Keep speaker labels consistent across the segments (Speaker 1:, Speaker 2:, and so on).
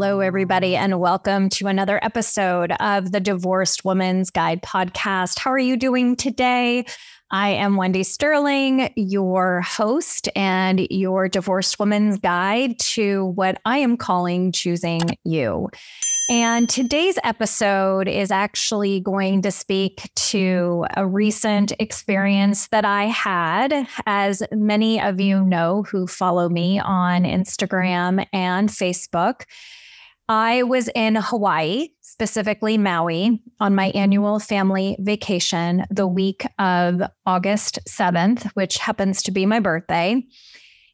Speaker 1: Hello, everybody, and welcome to another episode of the Divorced Woman's Guide podcast. How are you doing today? I am Wendy Sterling, your host and your divorced woman's guide to what I am calling choosing you. And today's episode is actually going to speak to a recent experience that I had. As many of you know who follow me on Instagram and Facebook, I was in Hawaii, specifically Maui, on my annual family vacation the week of August 7th, which happens to be my birthday.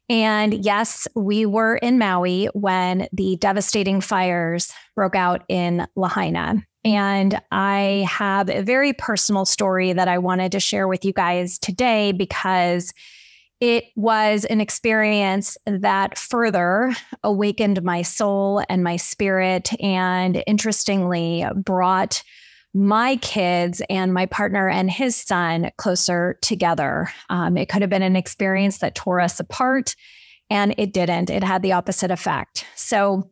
Speaker 1: And yes, we were in Maui when the devastating fires broke out in Lahaina. And I have a very personal story that I wanted to share with you guys today because it was an experience that further awakened my soul and my spirit, and interestingly brought my kids and my partner and his son closer together. It could have been an experience that tore us apart, and it didn't. It had the opposite effect. So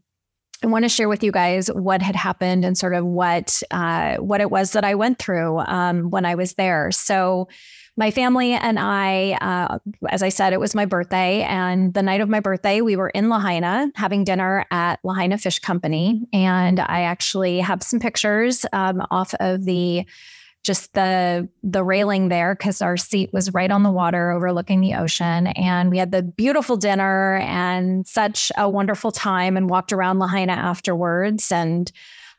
Speaker 1: I want to share with you guys what had happened and sort of what it was that I went through when I was there. So my family and I, as I said, it was my birthday. And the night of my birthday, we were in Lahaina having dinner at Lahaina Fish Company. And I actually have some pictures off of the railing there because our seat was right on the water overlooking the ocean. And we had the beautiful dinner and such a wonderful time, and walked around Lahaina afterwards and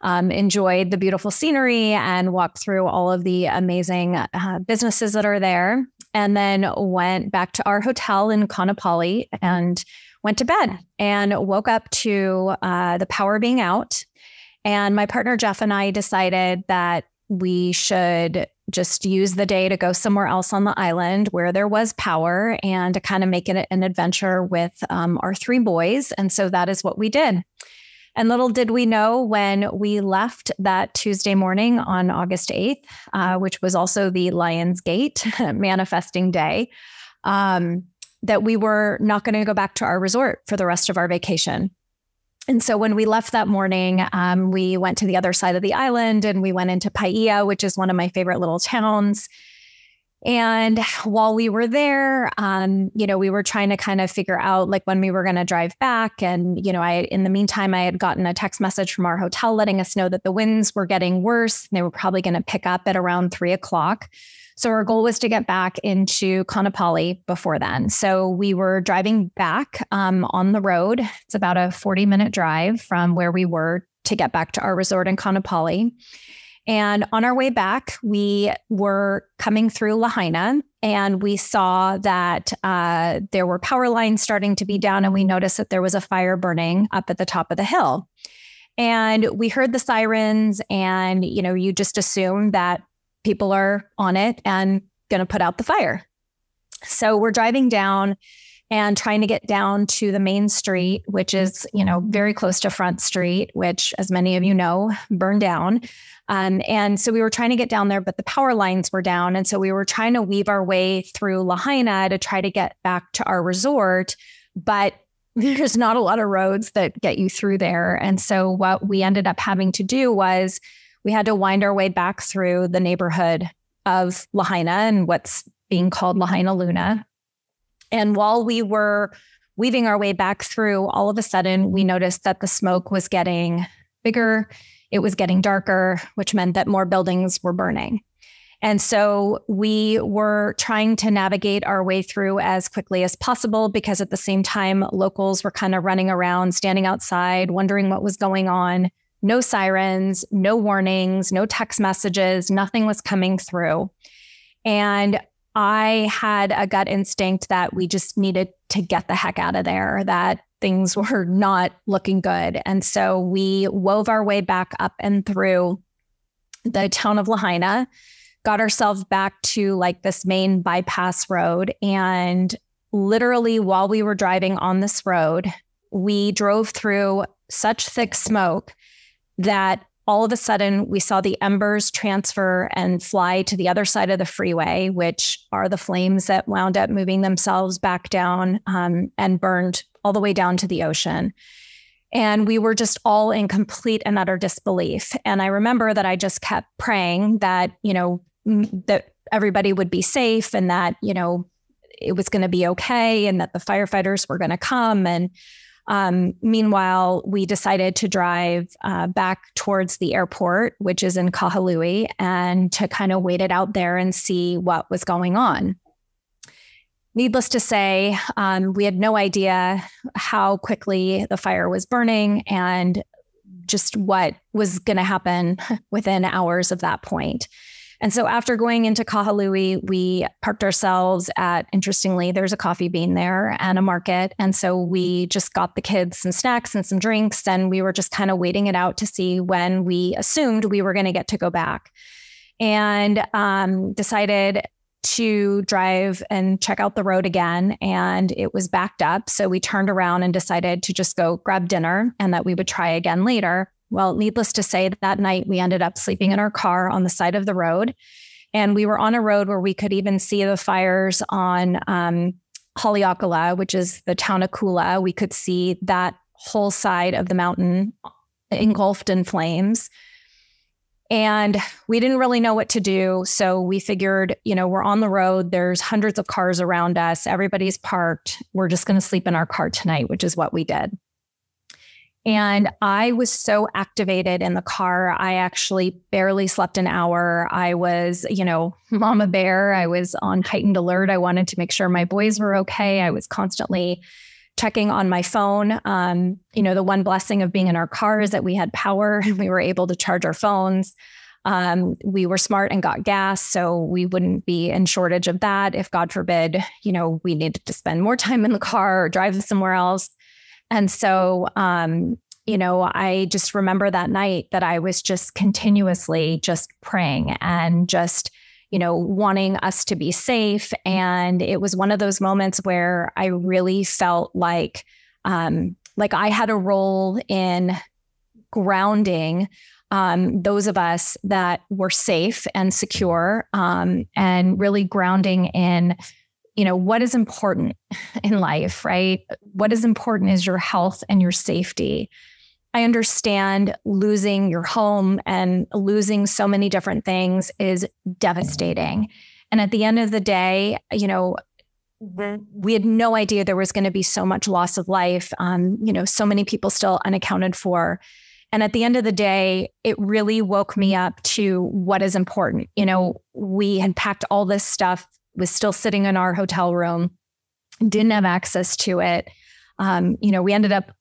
Speaker 1: enjoyed the beautiful scenery and walked through all of the amazing businesses that are there, and then went back to our hotel in Kaanapali and went to bed and woke up to the power being out. And my partner, Jeff, and I decided that we should just use the day to go somewhere else on the island where there was power and to kind of make it an adventure with our three boys. And so that is what we did. And little did we know when we left that Tuesday morning on August 8th, which was also the Lion's Gate manifesting day, that we were not going to go back to our resort for the rest of our vacation. And so when we left that morning, we went to the other side of the island and we went into Paia, which is one of my favorite little towns. And while we were there, we were trying to kind of figure out like when we were going to drive back. And, in the meantime, I had gotten a text message from our hotel letting us know that the winds were getting worse. They were probably going to pick up at around 3:00. So our goal was to get back into Kaanapali before then. So we were driving back on the road. It's about a 40-minute drive from where we were to get back to our resort in Kaanapali. And on our way back, we were coming through Lahaina, and we saw that there were power lines starting to be down, and we noticed that there was a fire burning up at the top of the hill. And we heard the sirens, and, you just assume that people are on it and going to put out the fire. So we're driving down and trying to get down to the main street, which is, very close to Front Street, which, as many of you know, burned down. And so we were trying to get down there, but the power lines were down. And so we were trying to weave our way through Lahaina to try to get back to our resort. But there's not a lot of roads that get you through there. And so what we ended up having to do was we had to wind our way back through the neighborhood of Lahaina and what's being called Lahaina Luna. And while we were weaving our way back through, all of a sudden, we noticed that the smoke was getting bigger. It was getting darker, which meant that more buildings were burning. And so we were trying to navigate our way through as quickly as possible because at the same time, locals were kind of running around, standing outside, wondering what was going on. No sirens, no warnings, no text messages, nothing was coming through. And I had a gut instinct that we just needed to get the heck out of there, that things were not looking good. And so we wove our way back up and through the town of Lahaina, got ourselves back to like this main bypass road. And literally while we were driving on this road, we drove through such thick smoke that all of a sudden we saw the embers transfer and fly to the other side of the freeway, which are the flames that wound up moving themselves back down and burned all the way down to the ocean. And we were just all in complete and utter disbelief. And I remember that I just kept praying that, that everybody would be safe and that, it was going to be okay and that the firefighters were going to come. And meanwhile, we decided to drive back towards the airport, which is in Kahului, and to kind of wait it out there and see what was going on. Needless to say, we had no idea how quickly the fire was burning and just what was going to happen within hours of that point. And so after going into Kahului, we parked ourselves at, interestingly, there's a coffee bean there and a market. And so we just got the kids some snacks and some drinks, and we were just kind of waiting it out to see when we assumed we were going to get to go back. And decided to drive and check out the road again, and it was backed up. So we turned around and decided to just go grab dinner and that we would try again later. Well, needless to say, that night we ended up sleeping in our car on the side of the road. And we were on a road where we could even see the fires on Haleakala, which is the town of Kula. We could see that whole side of the mountain engulfed in flames. And we didn't really know what to do. So we figured, we're on the road. There's hundreds of cars around us. Everybody's parked. We're just going to sleep in our car tonight, which is what we did. And I was so activated in the car. I actually barely slept an hour. I was, mama bear. I was on heightened alert. I wanted to make sure my boys were okay. I was constantly checking on my phone. The one blessing of being in our car is that we had power and we were able to charge our phones. We were smart and got gas, so we wouldn't be in shortage of that if, God forbid, we needed to spend more time in the car or drive somewhere else. And so, I just remember that night that I was just continuously just praying and just, wanting us to be safe. And it was one of those moments where I really felt like I had a role in grounding those of us that were safe and secure, and really grounding in what is important in life, right? What is important is your health and your safety. I understand losing your home and losing so many different things is devastating. And at the end of the day, we had no idea there was going to be so much loss of life, so many people still unaccounted for. And at the end of the day, it really woke me up to what is important. We had packed all this stuff, was still sitting in our hotel room, didn't have access to it. We ended up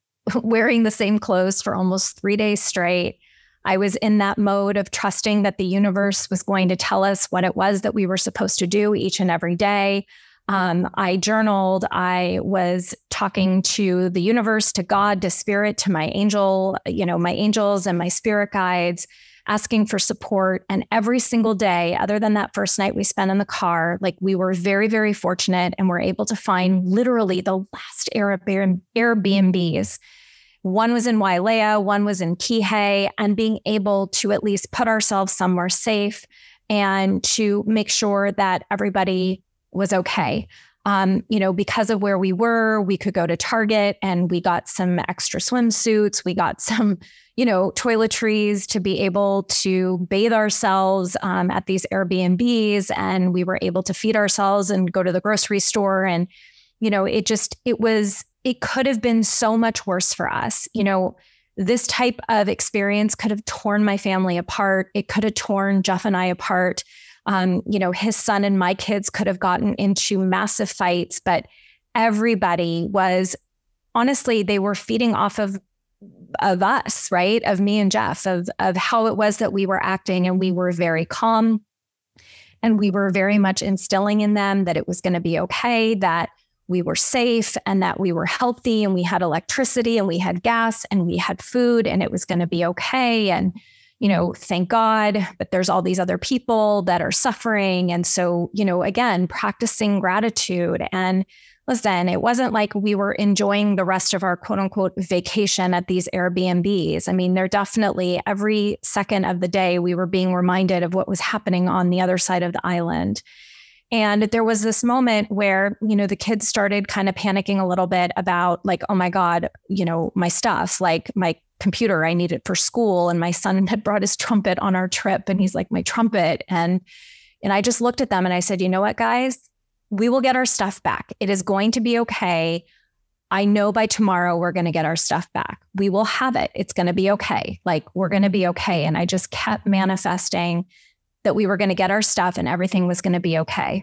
Speaker 1: wearing the same clothes for almost 3 days straight. I was in that mode of trusting that the universe was going to tell us what it was that we were supposed to do each and every day. I journaled. I was talking to the universe, to God, to spirit, to my angel, my angels and my spirit guides, asking for support. And every single day, other than that first night we spent in the car, we were very, very fortunate and were able to find literally the last Airbnbs. One was in Wailea, one was in Kihei, and being able to at least put ourselves somewhere safe and to make sure that everybody was okay. Because of where we were, we could go to Target and we got some extra swimsuits. We got some, toiletries to be able to bathe ourselves at these Airbnbs. And we were able to feed ourselves and go to the grocery store. And, it could have been so much worse for us. This type of experience could have torn my family apart. It could have torn Jeff and I apart. His son and my kids could have gotten into massive fights, but everybody was, honestly, they were feeding off of us, right? Of me and Jeff, of how it was that we were acting. And we were very calm and we were very much instilling in them that it was going to be okay, that we were safe and that we were healthy and we had electricity and we had gas and we had food and it was going to be okay. And thank God, but there's all these other people that are suffering. And so, again, practicing gratitude. And listen, it wasn't like we were enjoying the rest of our quote unquote vacation at these Airbnbs. I mean, they're definitely every second of the day, we were being reminded of what was happening on the other side of the island. And there was this moment where, the kids started kind of panicking a little bit about like, oh my God, my stuff, like my computer, I need it for school. And my son had brought his trumpet on our trip and he's like, my trumpet. And I just looked at them and I said, you know what, guys, we will get our stuff back. It is going to be okay. I know by tomorrow we're going to get our stuff back. We will have it. It's going to be okay. Like, we're going to be okay. And I just kept manifesting that we were going to get our stuff and everything was going to be okay.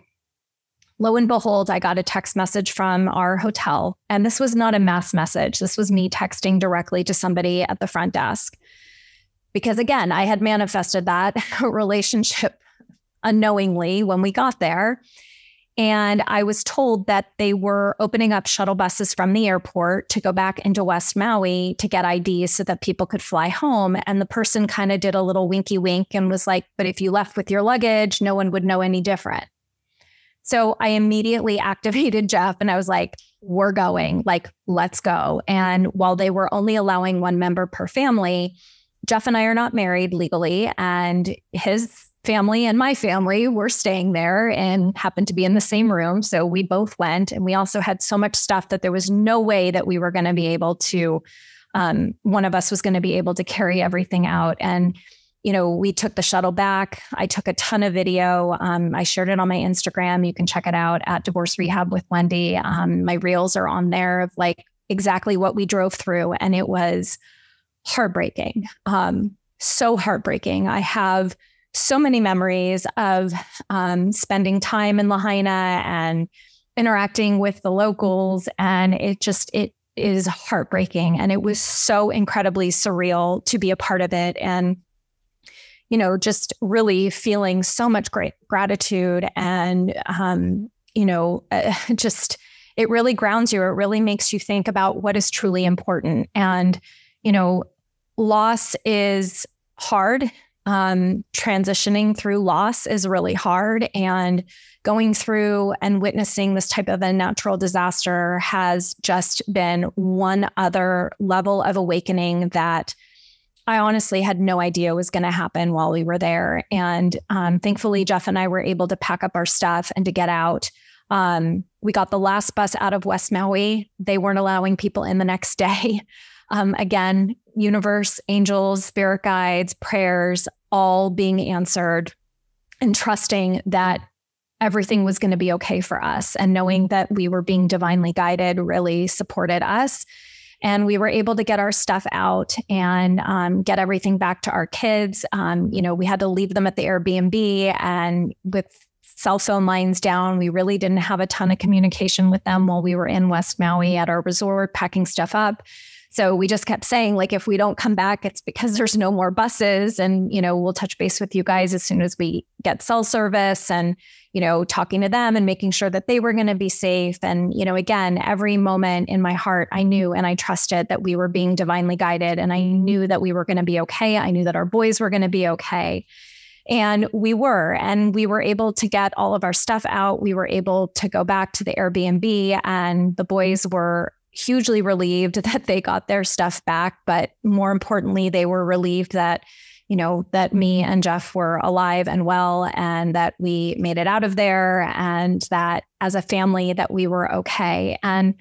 Speaker 1: Lo and behold, I got a text message from our hotel. And this was not a mass message. This was me texting directly to somebody at the front desk. Because again, I had manifested that relationship unknowingly when we got there. And I was told that they were opening up shuttle buses from the airport to go back into West Maui to get IDs so that people could fly home. And the person kind of did a little winky wink and was like, but if you left with your luggage, no one would know any different. So I immediately activated Jeff and I was like, we're going, like, let's go. And while they were only allowing one member per family, Jeff and I are not married legally, and his family and my family were staying there and happened to be in the same room. So we both went, and we also had so much stuff that there was no way that we were going to be able to, one of us was going to be able to carry everything out. And, we took the shuttle back. I took a ton of video. I shared it on my Instagram. You can check it out at Divorce Rehab with Wendy. My reels are on there of like exactly what we drove through. And it was heartbreaking. So heartbreaking. I have so many memories of spending time in Lahaina and interacting with the locals. And it is heartbreaking. And it was so incredibly surreal to be a part of it. And, just really feeling so much great gratitude and, it really grounds you. It really makes you think about what is truly important. And, loss is hard. Transitioning through loss is really hard, and going through and witnessing this type of a natural disaster has just been one other level of awakening that I honestly had no idea was going to happen while we were there. And thankfully, Jeff and I were able to pack up our stuff and to get out. We got the last bus out of West Maui. They weren't allowing people in the next day. Again, universe, angels, spirit guides, prayers, all being answered, and trusting that everything was going to be okay for us, and knowing that we were being divinely guided really supported us. And we were able to get our stuff out and get everything back to our kids. We had to leave them at the Airbnb, and with cell phone lines down, we really didn't have a ton of communication with them while we were in West Maui at our resort, packing stuff up. So we just kept saying, like, if we don't come back, it's because there's no more buses. And, we'll touch base with you guys as soon as we get cell service, and, talking to them and making sure that they were going to be safe. And, again, every moment in my heart, I knew and I trusted that we were being divinely guided, and I knew that we were going to be okay. I knew that our boys were going to be okay. And we were able to get all of our stuff out. We were able to go back to the Airbnb, and the boys were hugely relieved that they got their stuff back. But more importantly, they were relieved that, that me and Jeff were alive and well, and that we made it out of there, and that as a family that we were okay. And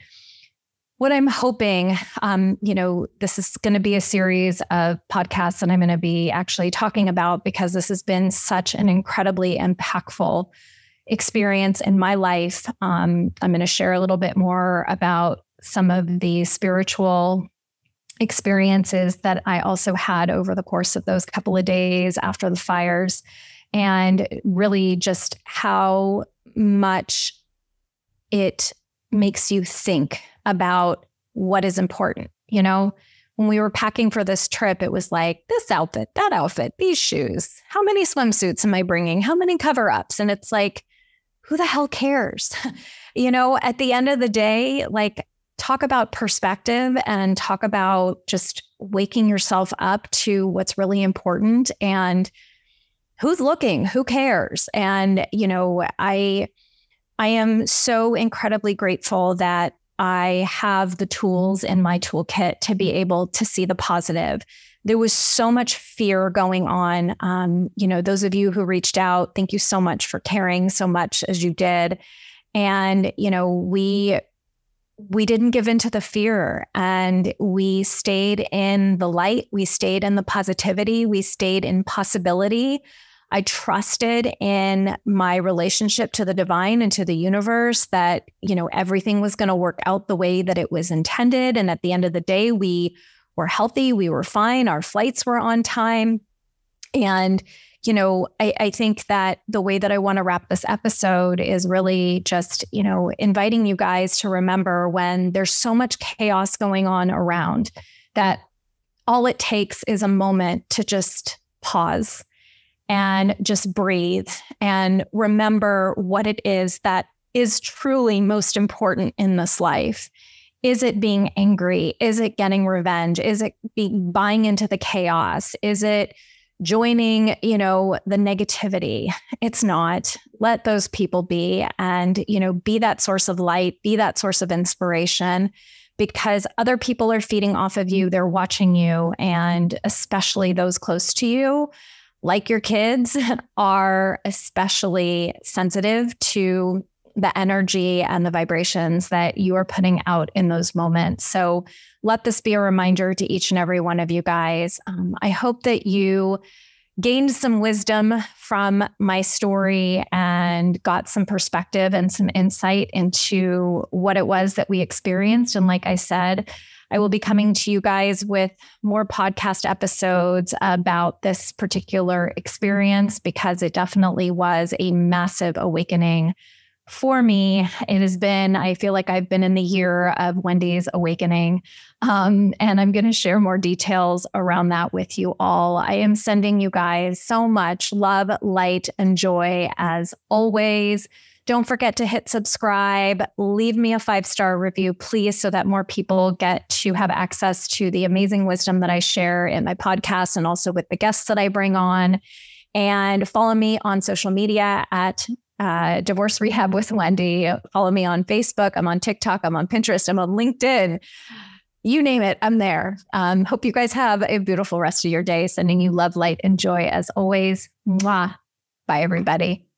Speaker 1: what I'm hoping, this is going to be a series of podcasts that I'm going to be actually talking about, because this has been such an incredibly impactful experience in my life. I'm going to share a little bit more about some of the spiritual experiences that I also had over the course of those couple of days after the fires, and really just how much it makes you think about what is important. When we were packing for this trip, it was like, this outfit, that outfit, these shoes, how many swimsuits am I bringing? How many cover-ups? And it's like, who the hell cares? At the end of the day, like, talk about perspective and talk about just waking yourself up to what's really important, and who's looking, who cares? And, I am so incredibly grateful that I have the tools in my toolkit to be able to see the positive, there was so much fear going on. Those of you who reached out, thank you so much for caring so much as you did. And, we didn't give in to the fear, and we stayed in the light. We stayed in the positivity. We stayed in possibility. I trusted in my relationship to the divine and to the universe that, everything was going to work out the way that it was intended. And at the end of the day, we were healthy. We were fine. Our flights were on time. And, I think that the way that I want to wrap this episode is really just, inviting you guys to remember when there's so much chaos going on around, that all it takes is a moment to just pause and just breathe and remember what it is that is truly most important in this life. Is it being angry? Is it getting revenge? Is it buying into the chaos? Is it joining, the negativity? It's not. Let those people be, and, be that source of light, be that source of inspiration, because other people are feeding off of you. They're watching you, and especially those close to you, like your kids, are especially sensitive to the energy and the vibrations that you are putting out in those moments. So let this be a reminder to each and every one of you guys. I hope that you gained some wisdom from my story and got some perspective and some insight into what it was that we experienced. And like I said, I will be coming to you guys with more podcast episodes about this particular experience, because it definitely was a massive awakening for me. It has been, I feel like I've been in the year of Wendy's awakening. And I'm going to share more details around that with you all. I am sending you guys so much love, light, and joy as always. Don't forget to hit subscribe. Leave me a 5-star review, please, so that more people get to have access to the amazing wisdom that I share in my podcast and also with the guests that I bring on. And follow me on social media at Divorce Rehab with Wendy. Follow me on Facebook. I'm on TikTok. I'm on Pinterest. I'm on LinkedIn. You name it, I'm there. Hope you guys have a beautiful rest of your day. Sending you love, light, and joy as always. Mwah. Bye, everybody.